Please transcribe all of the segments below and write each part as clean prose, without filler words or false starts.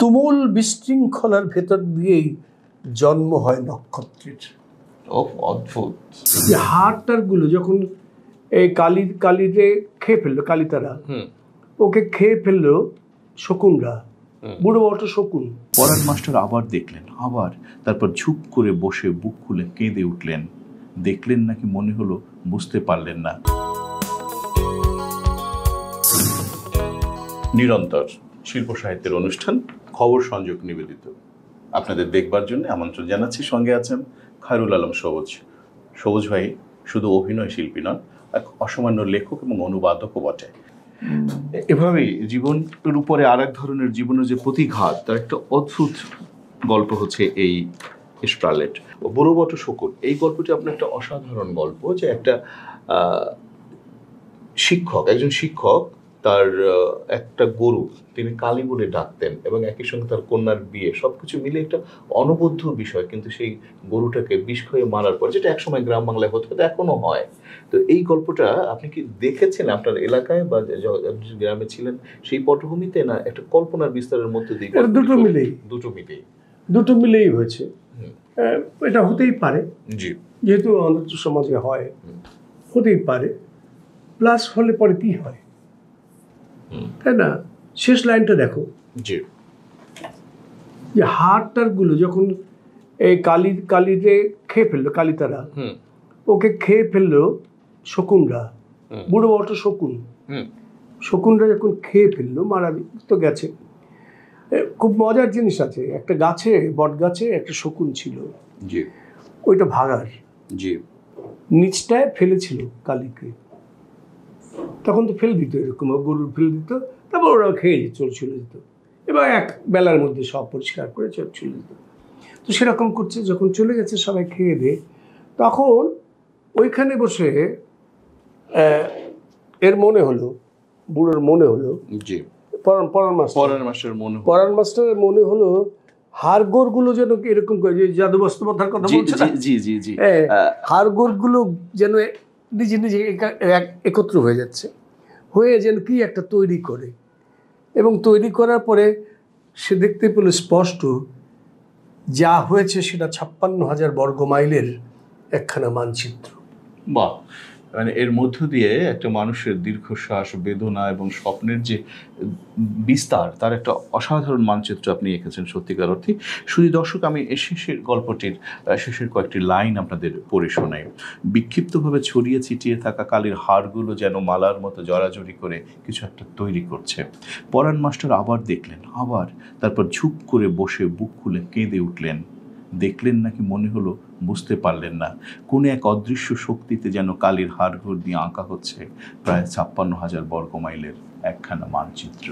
তুমুল বিশৃঙ্খলার ভেতর দিয়েই জন্ম হয় নক্ষত্রের। অদ্ভুত। হাড়টার গুলো যখন এই কালিতে খেয়ে ফেললো, কালিতারা ওকে খেয়ে ফেললো শকুনরা, বুড়ো বট শকুন। পরাণ মাস্টার আবার দেখলেন, আবার তারপর ঝুপ করে বসে বুক খুলে কেঁদে উঠলেন। দেখলেন নাকি মনে হলো বুঝতে পারলেন না। নিরন্তর শিল্প সাহিত্যের অনুষ্ঠান খবর সংযোগ নিবেদিত আপনাদের দেখবার জন্য আমন্ত্রণ জানাচ্ছি। সঙ্গে আছেন খায়রুল আলম সবুজ। সবুজ ভাই শুধু অভিনয় শিল্পী নন, এক অসামান্য লেখক এবং অনুবাদকও বটে। এভাবেই জীবনের উপরে আর এক ধরনের জীবনের যে প্রতিঘাত, তার একটা অদ্ভুত গল্প হচ্ছে এই স্কারলেট বুড়ো বট শকুন। এই গল্পটি আপনার একটা অসাধারণ গল্প, যে একটা একজন শিক্ষক তার একটা গরু তিনি কালী বলে ডাকতেন, এবং একই সঙ্গে তার কন্যার বিয়ে, সবকিছু মিলে একটা অনবদ্য বিষয়। কিন্তু সেই গরুটাকে বিষ খেয়ে মারার পর, যেটা একসময় গ্রাম বাংলায় হতো, কিন্তু এখনো হয়। তো এই গল্পটা আপনি কি দেখেছেন আপনার এলাকায় বা গ্রামে ছিলেন সেই পটভূমিতে, না একটা কল্পনার বিস্তারের মধ্যে দিয়ে? দুটো মিলেই হয়েছে। এটা হতেই পারে, জি, যেহেতু আমাদের সমাজে হয়, হতেই পারে। প্লাস হলে পরে কি হয়, তাই না? শেষ লাইনটা দেখো, যে হাড়টার গুলো যখন এই কালিতে খেয়ে ফেললো, কালিতারা ওকে খেয়ে ফেললো শকুনরা, বুড়ো বট শকুনরা যখন খেয়ে ফেললো, মারা তো গেছে। খুব মজার জিনিস আছে, একটা গাছে, বট গাছে একটা শকুন ছিল, ওইটা ভাগার, নিচটায় ফেলেছিল কালিকে। তখন তো ফেলে দিত, এরকম গরুর ফেলে দিত, তারপর ওরা খেয়ে চলে যেত, এবার এক বেলার মধ্যে সব পরিষ্কার করে চলে যেত। তো সেরকম করছে, যখন চলে গেছে সবাই খেয়ে দেয়, তখন ওইখানে বসে এর মনে হলো, বুড়োর মনে হলো, পরাণ মাস্টারের মনে হলো হাড়গোড়গুলো যেন এরকম করে, যে জাদুবস্ত্রবধার কথা বলছে না, হাড়গোড়গুলো যেন নিজে নিজে একত্র হয়ে যাচ্ছে, হয়ে যেন কি একটা তৈরি করে, এবং তৈরি করার পরে সে দেখতে পেল স্পষ্ট যা হয়েছে সেটা 56,000 বর্গ মাইলের একখানা মানচিত্র। বাহ! মানে এর মধ্য দিয়ে একটা মানুষের দীর্ঘশ্বাস, বেদনা এবং স্বপ্নের যে বিস্তার, তার একটা অসাধারণ মানচিত্র আপনি এঁকেছেন সত্যিকার অর্থে। শুধু দর্শক, আমি শেষের গল্পটির শেষের কয়েকটি লাইন আপনাদের পড়ে শোনাই। বিক্ষিপ্তভাবে ছড়িয়ে ছিটিয়ে থাকা কালির হাড়গুলো যেন মালার মতো জড়াজড়ি করে কিছু একটা তৈরি করছে। পরাণ মাস্টার আবার দেখলেন, আবার তারপর ঝুপ করে বসে বুক খুলে কেঁদে উঠলেন। দেখলেন নাকি মনে হলো বুঝতে পারলেন না। কোনো এক অদৃশ্য শক্তিতে যেন কালির হাড়গোড় দিয়ে আঁকা হচ্ছে প্রায় 56,000 বর্গ মাইলের একখানা মানচিত্র।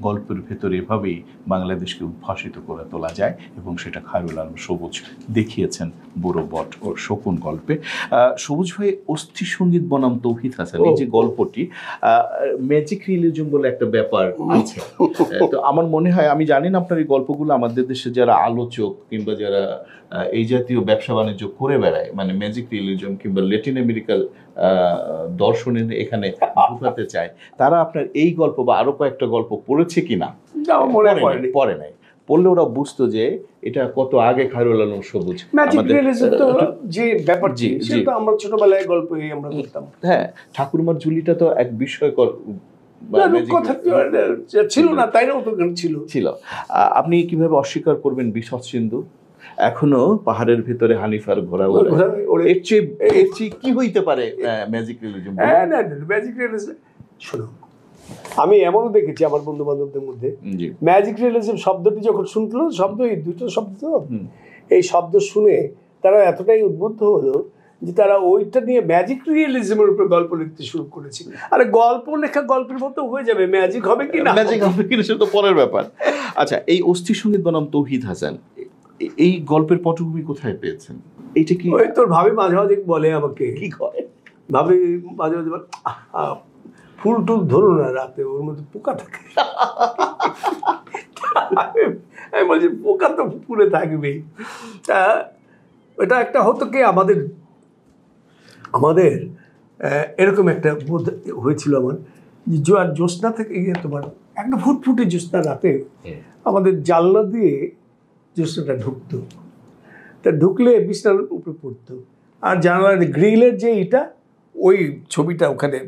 গল্পের ভেতরে এভাবেই বাংলাদেশকে উদ্ভাসিত করে তোলা যায়, এবং সেটা খায়রুল আলম সবুজ দেখিয়েছেন বুড়ো বট ও শকুন গল্পে। সবুজ ভাই, অস্থি সঙ্গীত বনাম তৌহিদ হাসান, এই যে গল্পটি, ম্যাজিক রিয়েলিজম বলে একটা ব্যাপার আছে। তো আমার মনে হয়, আমি জানি না আপনার এই গল্পগুলো আমাদের দেশে যারা আলোচক কিংবা যারা এই জাতীয় ব্যবসা বাণিজ্য করে বেড়ায়, মানে ম্যাজিক রিয়েলিজম কিংবা ল্যাটিন আমেরিকার দর্শনে এখানে ঢুকাতে চায়, তারা আপনার এই গল্প বা আরো কয়েকটা গল্প পড়েছে কিনা? পড়ে নাই। পড়লে ওরা বুঝতো যে এটা কত আগে খায়রুল আলম সবুজ যে ব্যাপার, সেটা আমরা ছোটবেলায় গল্প আমরা করতাম। হ্যাঁ, ঠাকুরমার ঝুলিটা তো এক বিস্ময়কর ছিল না, তাই না? ছিল। আপনি কিভাবে অস্বীকার করবেন বিশদ সিন্ধু? এখনো পাহাড়ের ভিতরে হানিফার ঘোড়া এর চেয়ে কি হইতে পারে ম্যাজিক রিয়েলিজম? ম্যাজিক রিয়েলিজম, শোনো, আমি এমনও দেখেছি আমার বন্ধু বান্ধবদের মধ্যে, ম্যাজিক রিয়েলিজম শব্দটি যখন শুনলো, এই দুটো শব্দ, এই শব্দ শুনে তারা এতটাই উদ্বুদ্ধ হলো যে তারা ওইটা নিয়ে ম্যাজিক রিয়েলিজমের উপর গল্প লিখতে শুরু করেছে। আরে গল্প লেখা গল্পের মতো হয়ে যাবে, ম্যাজিক হবে কিনা সেটা তো পরের ব্যাপার। আচ্ছা, এই অস্থি সঙ্গীত বনাম তৌহিদ হাসান, এই গল্পের পটভূমি কোথায় পেয়েছেন? এইটা কি তোর ভাবি মাঝে মাঝে বলে আমাকে, কি করে ভাবি মাঝে মাঝে বলে, ফুল টুল ধরো না রাতে, ওর মধ্যে পোকা থাকে। আমি বলছি, পোকা তো পুরে থাকবেই। এটা একটা হতো কি, আমাদের এরকম একটা বোধ হয়েছিল আমার, যে জোয়ার জ্যোৎস্না থেকে গিয়ে তোমার একটা ফুটফুটে জ্যোৎস্না রাতে আমাদের জানলা দিয়ে জ্যোৎস্নাটা ঢুকতো, তা ঢুকলে বিছানার উপরে পড়তো, আর জানালার গ্রিলের যে এটা ওই ছবিটা ওখানে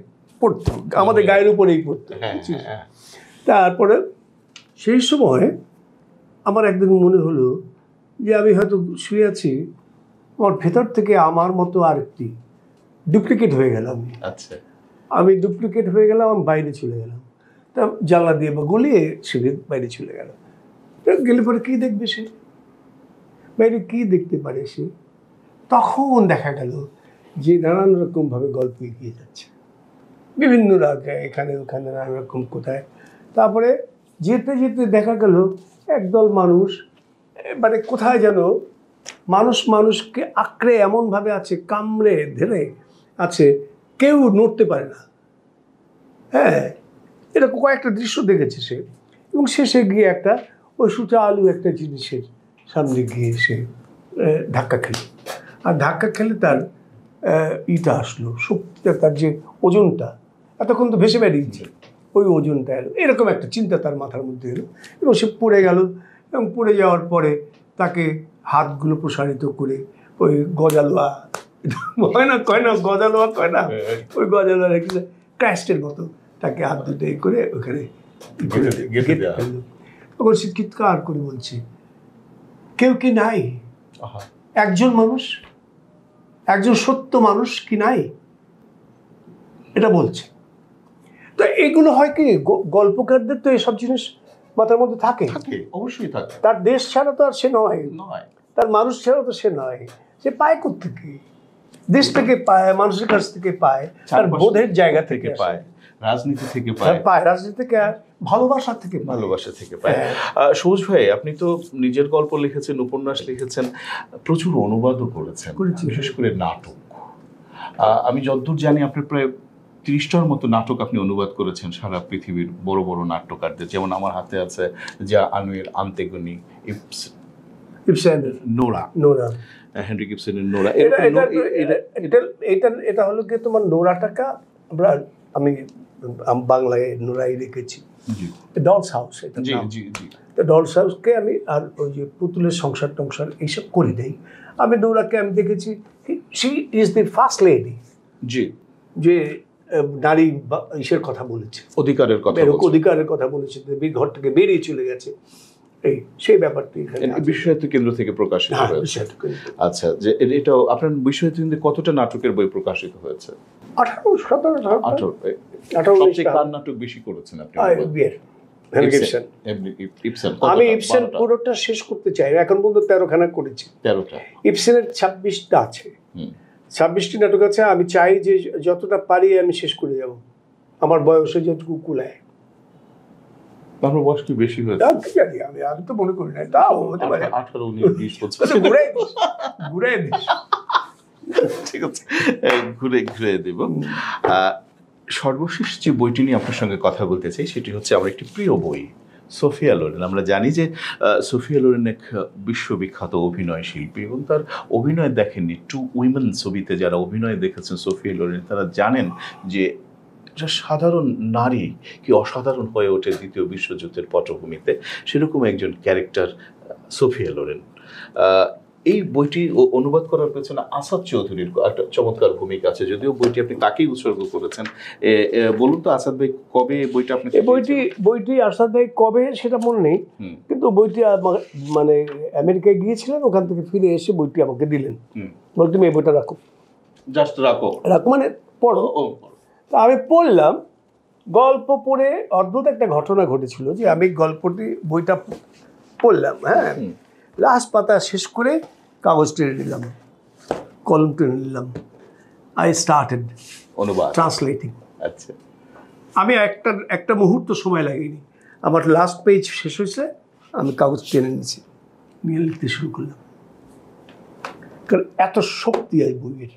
পড়তো, আমাদের গায়ের উপরেই পড়তো। তারপরে সেই সময় আমার একদিন মনে হলো যে আমি হয়তো শুয়ে আছি, আমার ভেতর থেকে আমার মতো আরেকটি ডুপ্লিকেট হয়ে গেলাম। আচ্ছা, আমি ডুপ্লিকেট হয়ে গেলাম, আমি বাইরে চলে গেলাম, তা জানলা দিয়ে বা গলিয়ে ছেড়ে বাইরে চলে গেল। গেলে পরে কী দেখবে সে, বাইরে কী দেখতে পারে সে? তখন দেখা গেল যে নানান রকমভাবে গল্প এগিয়ে যাচ্ছে, বিভিন্ন রাজ্যে, এখানে ওখানে নানান রকম কোথায়। তারপরে যেতে যেতে দেখা গেল একদল মানুষ, মানে কোথায় যেন মানুষকে আঁকড়ে এমনভাবে আছে, কামড়ে ধরে আছে, কেউ নড়তে পারে না। হ্যাঁ, এরকম কয়েকটা দৃশ্য দেখেছে সে, এবং শেষে গিয়ে একটা ওই সুচালু একটা জিনিসের সামনে গিয়ে সে ধাক্কা খেল, আর ধাক্কা খেলে তার ইটা আসলো, শক্তিটা, তার যে ওজনটা এতক্ষণ তো ভেসে বেরিয়েছে, ওই ওজনটা এলো, এরকম একটা চিন্তা তার মাথার মধ্যে এলো, এবং সে পড়ে গেল। এবং পড়ে যাওয়ার পরে তাকে হাতগুলো প্রসারিত করে ওই গজালোয়া কয় না গজালোয়া কয় না, ওই গজালোয়া রেখে ক্রাইস্টের মতো তাকে হাত দুটো করে ওখানে ফেললো। তখন সে চিৎকার করে বলছে, কেউ কি নাই? একজন মানুষ, একজন সত্য মানুষ কি নাই? এটা বলছে। তো এগুলো হয় কি, গল্পকারদের তো এসব জিনিস মাথার মধ্যে থাকে, অবশ্যই থাকে। তার দেশ ছাড়া তো আর সে নয়, তার মানুষ ছাড়া তো সে নয়। সে পায় কোত্থেকে? দেশ থেকে পায়, মানুষের কাছ থেকে পায়, তার বোধের জায়গা থেকে পায়, রাজনীতি থেকে পায়, রাজনীতি থেকে, ভালোবাসা থেকে পায়। সবুজ ভাই, আপনি তো নিজের গল্প লিখেছেন, উপন্যাস লিখেছেন, প্রচুর অনুবাদও করেছেন, বিশেষ করে নাটক। আমি যতদূর জানি আপনার প্রায় 30টার মতো নাটক আপনি অনুবাদ করেছেন সারা পৃথিবীর বড় বড় নাট্যকারদের, যেমন আমার হাতে আছে যা আনুয়েল আন্তেগনি, ইবসেনের নোরা, হেনরিক ইবসেনের নোরা। এটা হলো কি তোমার নোরাটাকে আমি বাংলায় নোরাই রেখেছি, ডলস হাউস। ডলস হাউসকে আমি আর ওই যে পুতুলের সংসার টংসার এইসব করে দেই। আমি নোরাকে আমি দেখেছি, she is the first lady, যে নারী ইসের কথা বলেছে, অধিকারের কথা বলেছে, ঘর থেকে বেরিয়ে চলে গেছে, এই সেই ব্যাপারটি বিশ্বসাহিত্য কেন্দ্র থেকে প্রকাশিত হয়েছে। আচ্ছা, যে এটাও আপনার বিশ্বসাহিত্য কেন্দ্রে কতটা নাটকের বই প্রকাশিত হয়েছে? 18 সবচেয়ে কার নাটক বেশি করেছেন আপনি? আমি ইবসেন পুরোটা শেষ করতে চাই, এখন পর্যন্ত 13খানা করেছি। 13টা। ইবসেনের 26টা আছে, 26টি নাটক আছে। আমি চাই যে যতটা পারি আমি শেষ করে যাব, আমার বয়সে যেটুকু কুলায়। আপনার বয়স কি বেশি হয়েছে? আমি তো মনে করি না, তাও হতে পারে 18, 19, 20, 25। ঘুরে দিস, ঠিক আছে, ঘুরে দেব। সর্বশেষ যে বইটি নিয়ে আপনার সঙ্গে কথা বলতে চাই সেটি হচ্ছে আমার একটি প্রিয় বই, সোফিয়া লোরেন। আমরা জানি যে সোফিয়া লোরেন এক বিশ্ববিখ্যাত অভিনয় শিল্পী, এবং তার অভিনয় দেখেননি, টু উইমেন ছবিতে যারা অভিনয় দেখেছেন সোফিয়া লোরেন তারা জানেন যে সাধারণ নারী কি অসাধারণ হয়ে ওঠে দ্বিতীয় বিশ্বযুদ্ধের পটভূমিতে, সেরকম একজন ক্যারেক্টার সোফিয়া লোরেন। এই বইটি অনুবাদ করার পেছনে আসাদ চৌধুরীর একটা চমৎকার ভূমিকা আছে, যদিও বইটি আপনি তাকেই উৎসর্গ করেছেন। বলুন তো আসাদ ভাই, কবে বইটা আপনি? বইটি আসাদ ভাই কবে সেটা মনে নেই, কিন্তু বইটি মানে আমেরিকায় গিয়েছিলেন, ওখান থেকে ফিরে এসে বইটি আমাকে দিলেন, বলতে তুমি এই বইটা রাখো, জাস্ট রাখো মানে পড়ো। তা আমি পড়লাম, গল্প পড়ে অদ্ভুত একটা ঘটনা ঘটেছিল যে আমি বইটা পড়লাম, হ্যাঁ, লাস্ট পাতা শেষ করে কাগজ টেনে নিলাম, কলম টেনে নিলাম, আই স্টার্টেড অনুবাদ, ট্রান্সলেটিং। আচ্ছা, আমি একটা মুহূর্ত সময় লাগেনি, আমার লাস্ট পেজ শেষ হয়েছে, আমি কাগজ টেনে নিয়েছি, নিয়ে লিখতে শুরু করলাম, কারণ এত শক্তি এই বইয়ের।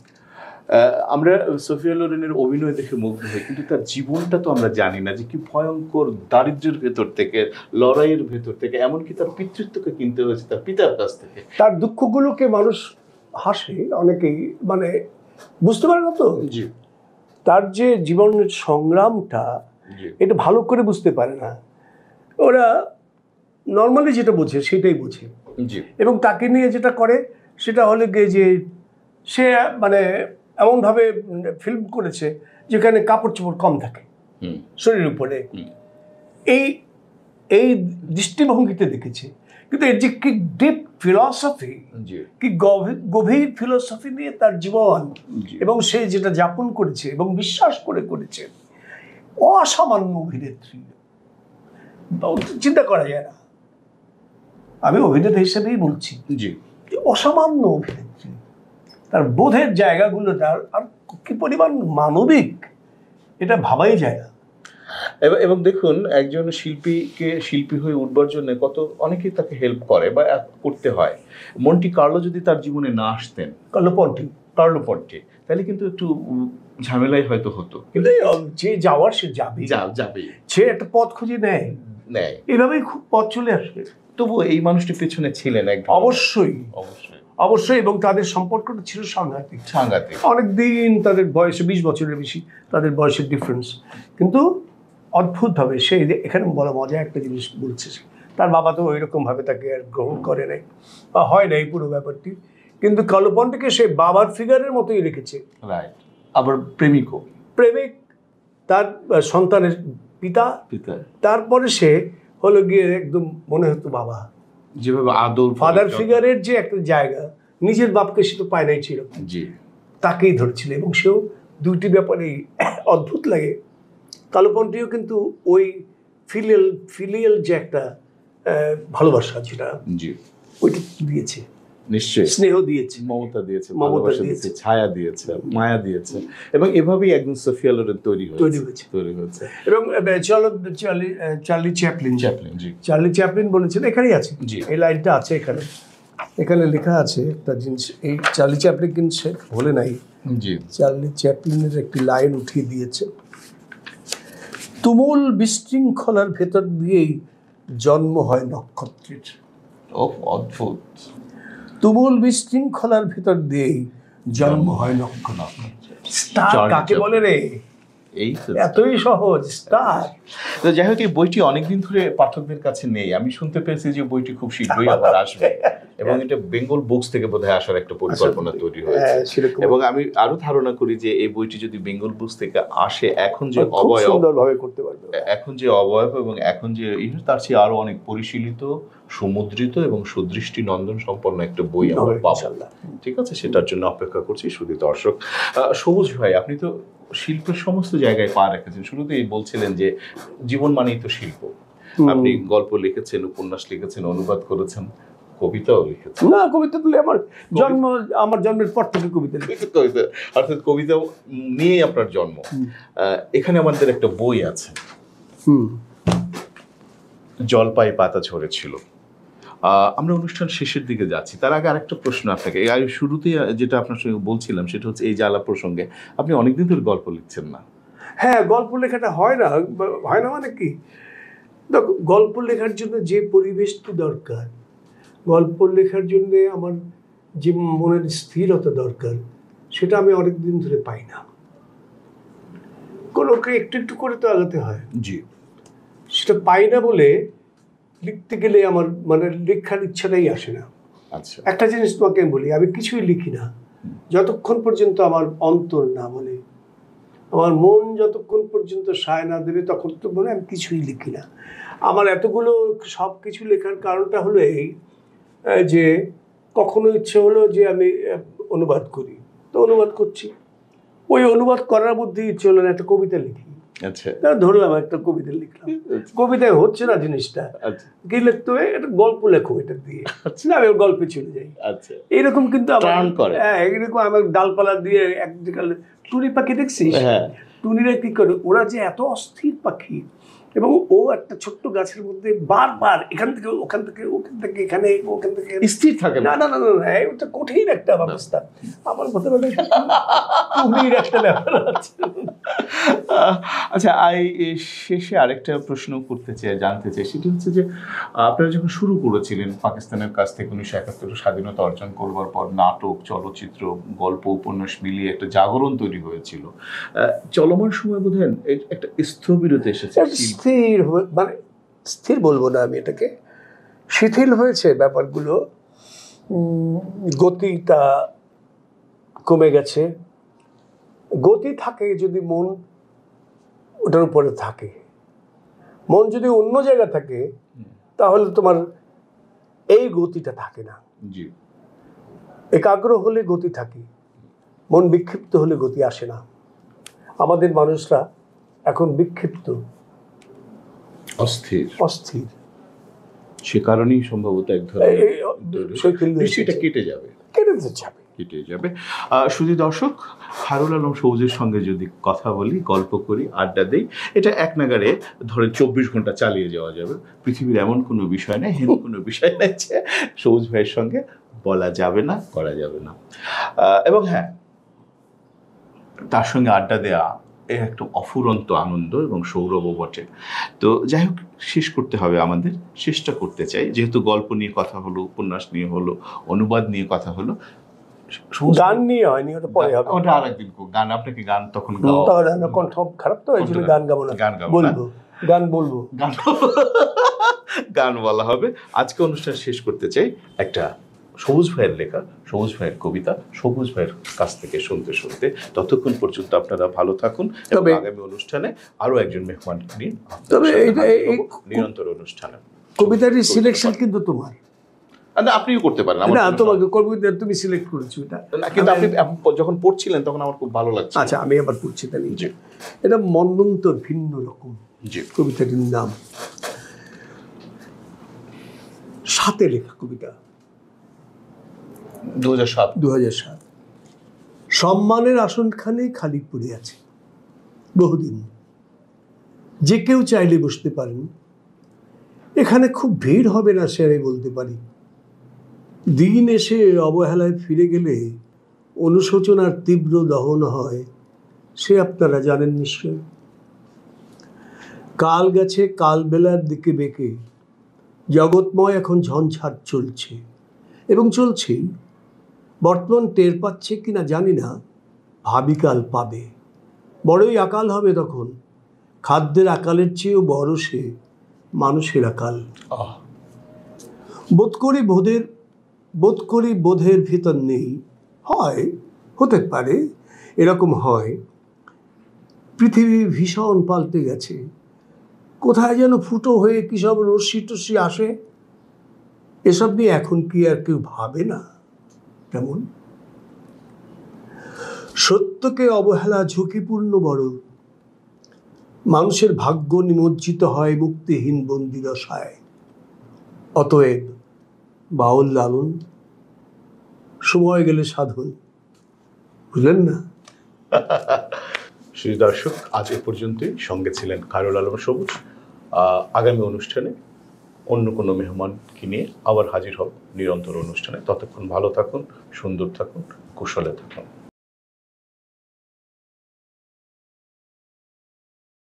আমরা সোফিয়া লোরেনের অভিনয় দেখে মুগ্ধ হই, কিন্তু তার জীবনটা তো আমরা জানি না যে কি ভয়ঙ্কর দারিদ্র্যের ভেতর থেকে, লড়াইয়ের ভেতর থেকে, এমনকি তার পিতৃত্বকে কিনতে হয়েছে তার পিতার কাছ থেকে। তার দুঃখগুলোকে মানুষ হাসে, অনেকেই মানে বুঝতে পারে না তো, তার যে জীবনের সংগ্রামটা এটা ভালো করে বুঝতে পারে না। ওরা নর্মালি যেটা বোঝে সেটাই বোঝে, জি এবং তাকে নিয়ে যেটা করে সেটা হলে গিয়ে যে সে মানে এমনভাবে ফিল্ম করেছে যেখানে কাপড় চোপড় কম থাকে শরীরের উপরে, এই এই দৃষ্টিভঙ্গিতে দেখেছে। কিন্তু এর যে কি ডিপ ফিলসফি, কি গভীর ফিলসফি নিয়ে তার জীবন এবং সে যেটা যাপন করেছে এবং বিশ্বাস করে করেছে, অসামান্য অভিনেত্রী, চিন্তা করা যায় না। আমি অভিনেতা হিসেবেই বলছি যে অসামান্য অভিনেত্রী, তার বোধের জায়গাগুলো তার আর কি পরিমাণ মানবিক এটা ভাবাই যায় না। এবং দেখুন একজন শিল্পীকে শিল্পী হয়ে উঠবার জন্য অনেকেই তাকে হেল্প করে বা করতে হয়। মন্টি কার্লো যদি তার জীবনে না আসতেন, কার্লো পন্টি, তাহলে কিন্তু একটু ঝামেলাই হয়তো হতো। কিন্তু যে যাওয়ার সে যাবে, সে একটা পথ খুঁজে নেয়, এইভাবেই খুব পথ চলে আসে। তবুও এই মানুষটি পেছনে ছিলেন অবশ্যই, এবং তাদের সম্পর্কটা ছিল সাংঘাতিক। অনেকদিন, তাদের বয়সে 20 বছরের বেশি তাদের বয়সের ডিফারেন্স, কিন্তু অদ্ভুতভাবে সে এখানে বড় মজা একটা জিনিস বলছে, তার বাবা তো ওইরকমভাবে তাকে আর গ্রহণ করে নাই বা হয় না এই পুরো ব্যাপারটি, কিন্তু কার্লো পন্টিকে সে বাবার ফিগারের মতোই রেখেছে। আবার প্রেমিক, তার সন্তানের পিতা, তারপরে সে হলো গিয়ে একদম মনে হতো বাবা, যেভাবে আদর ফাদার ফিগারের যে একটা জায়গা, নিজের বাপকে সে তো পায় নাই ছিল, তাকেই ধরেছিল। এবং সেও দুইটি ব্যাপারেই অদ্ভুত লাগে। কার্লো পন্টিও কিন্তু ওই ফিলিয়াল যে একটা ভালোবাসা, যেটা ওইটা দিয়েছে, নিশ্চয়ই স্নেহ দিয়েছে, মমতা দিয়েছে, ছায়া দিয়েছে, মায়া দিয়েছে, এবং এভাবেই একজন সোফিয়া লোরেন তৈরি হয়েছে। এবং চার্লি চ্যাপলিন বলেছেন, এখানেই আছে এই লাইনটা আছে, এখানে লেখা আছে একটা জিনিস, এই চার্লি চ্যাপলিন কিন্তু সে বলে নাই, চার্লি চ্যাপলিনের একটি লাইন উঠিয়ে দিয়েছে, তুমুল বিশৃঙ্খলার ভেতর দিয়েই জন্ম হয় নক্ষত্রের। অদ্ভুত। তুমুল বিশৃঙ্খলার ভেতর দিয়েই জন্ম হয় নক্ষত্র। স্টার কাকে বলে রে? এই এতই সহজ, স্টার। যাই হোক, এই বইটি অনেকদিন ধরে পাঠকদের কাছে নেই। আমি শুনতে পেয়েছি যে বইটি খুব শীঘ্রই আবার আসবে, এবং এটা বেঙ্গল বুকস থেকে বোধহয় আসার একটা পরিকল্পনা তৈরি হয়েছে। এবং আমি আরো ধারণা করি যে এই বইটি যদি বেঙ্গল বুকস থেকে আসে, এখন যে অবয়ব করতে পারবে, এখন যে অবয়ব এবং এখন যে তার চেয়ে আরো অনেক পরিশীলিত, সমুদ্রিত এবং সুদৃষ্টি নন্দন সম্পন্ন একটা বই আমরা পাবো। ঠিক আছে, সেটার জন্য অপেক্ষা করছি। শুধু দর্শক, সবুজ ভাই, আপনি তো শিল্পের সমস্ত জায়গায় পা রেখেছেন। শুরুতেই বলছিলেন যে জীবন মানেই তো শিল্প। আপনি গল্প লিখেছেন, উপন্যাস লিখেছেন, অনুবাদ করেছেন, কবিতাও লিখেছেন। না, কবিতা তুলে আমার জন্মের পর থেকে কবিতা, অর্থাৎ কবিতা নিয়ে আপনার জন্ম। এখানে আমাদের একটা বই আছে, জলপাই পাতা ঝরেছিল। আমরা অনুষ্ঠান শেষের দিকে যাচ্ছি, তার আগে আরেকটা প্রশ্ন আপনাকে। শুরুতেই যেটা আপনার সঙ্গে বলছিলাম সেটা হচ্ছে এই জ্বালা প্রসঙ্গে আপনি অনেকদিন ধরে গল্প লিখছেন না। হ্যাঁ, গল্প লেখাটা হয় না মানে কি, দেখো, গল্প লেখার জন্য যে পরিবেশটি দরকার, গল্প লেখার জন্য আমার যে মনের স্থিরতা দরকার, সেটা আমি অনেকদিন ধরে পাই না। কোনোকে একটু একটু করে তো আগাতে হয়, সেটা পাই না বলে লিখতে গেলে আমার মানে লেখার ইচ্ছাটাই আসে না। একটা জিনিস তোমাকে আমি বলি, আমি কিছুই লিখি না যতক্ষণ পর্যন্ত আমার অন্তর না বলে, আমার মন যতক্ষণ পর্যন্ত সায় না দেবে তখন তো বলে আমি কিছুই লিখি না। আমার এতগুলো সব কিছু লেখার কারণটা হলো এই যে কখনো ইচ্ছে হলো যে আমি অনুবাদ করি, তো অনুবাদ করছি, ওই অনুবাদ করার মধ্যে ইচ্ছে হলো না একটা কবিতা লিখি। ধরলাম একটা কবিতা লিখলাম, কবিতায় হচ্ছে না জিনিসটা, কি লিখতে হবে, একটা গল্প লেখো এটা দিয়ে, না আমি গল্পে চলে যাই। এইরকম কিন্তু এরকম আমার ডালপালা দিয়ে একদিকে টুনি পাখি দেখছিস, টুনিরা কি করে, ওরা যে এত অস্থির পাখি, এবং ও একটা ছোট্ট গাছের মধ্যে বারবার এখান থেকে ওখান থেকে এখানে, ওখান থেকে স্থির থাকে না, ওটা কঠিন একটা ব্যবস্থা। আমার মতে বলে টুনির একটা ব্যাপার আছে। আচ্ছা, শেষে আরেকটা প্রশ্ন জানতে চাই, সেটা হচ্ছে যে আপনারা যখন শুরু করেছিলেন পাকিস্তানের কাছ থেকে 1971 স্বাধীনতা অর্জন করবার পর, নাটক, চলচ্চিত্র, গল্প, উপন্যাস মিলিয়ে একটা জাগরণ তৈরি হয়েছিল। চলমান সময় বোধহয় একটা স্থবিরতা এসেছে, স্থির মানে স্থির বলবো না আমি এটাকে, শিথিল হয়েছে ব্যাপারগুলো, গতিটা কমে গেছে। গতি থাকে যদি মন ওটার উপরে থাকে, মন যদি অন্য জায়গায় থাকে তাহলে তোমার এই গতিটা থাকে না। জি, একাগ্র হলে গতি থাকে, মন বিক্ষিপ্ত হলে গতি আসে না। আমাদের মানুষরা এখন বিক্ষিপ্ত, অস্থির, অস্থির। সে কারণেই সম্ভবত এক ধরনের বৃষ্টিটা কেটে যাবে, কেটে যাবে। কেটে যাবে। শুধু দর্শক, হারুল আলম সবুজের সঙ্গে যদি কথা বলি, গল্প করি, আড্ডা দেই, এটা এক নাগারে ধরেন 24 ঘন্টা চালিয়ে যাওয়া যাবে। পৃথিবীর এমন কোনো বিষয় নেই, হেন কোনো বিষয় নেই যে সবুজ ভাইয়ের সঙ্গে বলা যাবে না, করা যাবে না। এবং হ্যাঁ, তার সঙ্গে আড্ডা দেয়া এর একটা অফুরন্ত আনন্দ এবং সৌরভও বটে। তো যাই হোক, শেষ করতে হবে আমাদের, চেষ্টা করতে চাই, যেহেতু গল্প নিয়ে কথা হলো, উপন্যাস নিয়ে হলো, অনুবাদ নিয়ে কথা হলো, গান নিয়ে হয়নি, ওটা পরে হবে, ওটা আরেকদিন গান, আপনাকে গান তখন কণ্ঠ খারাপ তো, এই জন্য গান গাবো না, গান গাবো, বলবো, গান বলবো, গান বলা হবে। আজকে অনুষ্ঠান শেষ করতে চাই একটা সবুজ ভাইয়ের লেখা, সবুজ ভাইয়ের কবিতা, সবুজ ভাইয়ের কাছ থেকে শুনতে শুনতে। ততক্ষণ পর্যন্ত আপনারা ভালো থাকুন। তবে আগামী অনুষ্ঠানে আরো একজন মেহমান নিন, তবে নিরন্তর অনুষ্ঠানে কবিতাটির সিলেকশন কিন্তু তোমার, আপনিও করতে পারেন। না, তোমাকে কবিতা তুমি সিলেক্ট করেছো এটা, কিন্তু আপনি যখন পড়ছিলেন তখন আমার খুব ভালো লাগছে। আচ্ছা, আমি আবার পড়ছি তাহলে। এটা মন্বন্তর, ভিন্ন রকম কবিতাটির নাম, সাথে লেখা কবিতা, 2007। সম্মানের আসনখানে খালি পড়ে আছে বহুদিন, যে কেউ চাইলে বসতে পারেন, এখানে খুব ভিড় হবে না সে আমি বলতে পারি। দিন এসে অবহেলায় ফিরে গেলে অনুশোচনার তীব্র দহন হয়, সে আপনারা জানেন নিশ্চয়। কাল গেছে কাল বেলার দিকে বেঁকে, জগৎময় এখন ঝঞ্ঝাট চলছে এবং চলছে। বর্তমান টের পাচ্ছে কিনা জানি না, ভাবি কাল পাবে। বড়ই আকাল হবে তখন, খাদ্যের আকালের চেয়েও বড় সে মানুষের আকাল। বোধ করি বোধের ভিতর নেই, হয়, হতে পারে, এরকম হয়। পৃথিবী ভীষণ পাল্টে গেছে, কোথায় যেন ফুটো হয়ে কী সব রশ্মি টশ্মি আসে, এসব নিয়ে এখন কি আর কেউ ভাবে না তেমন। সত্যকে অবহেলা ঝুঁকিপূর্ণ বড়, মানুষের ভাগ্য নিমজ্জিত হয় মুক্তিহীন বন্দি দশায়। অতএব বাউল লালন, সময় গেলে সাধন, বুঝলেন না? শ্রী দর্শক, আজ এ পর্যন্তই। সঙ্গে ছিলেন হারুল আলম সবুজ। আগামী অনুষ্ঠানে অন্য কোনো মেহমানকে নিয়ে আবার হাজির হব নিরন্তর অনুষ্ঠানে। ততক্ষণ ভালো থাকুন, সুন্দর থাকুন, কুশলে থাকুন।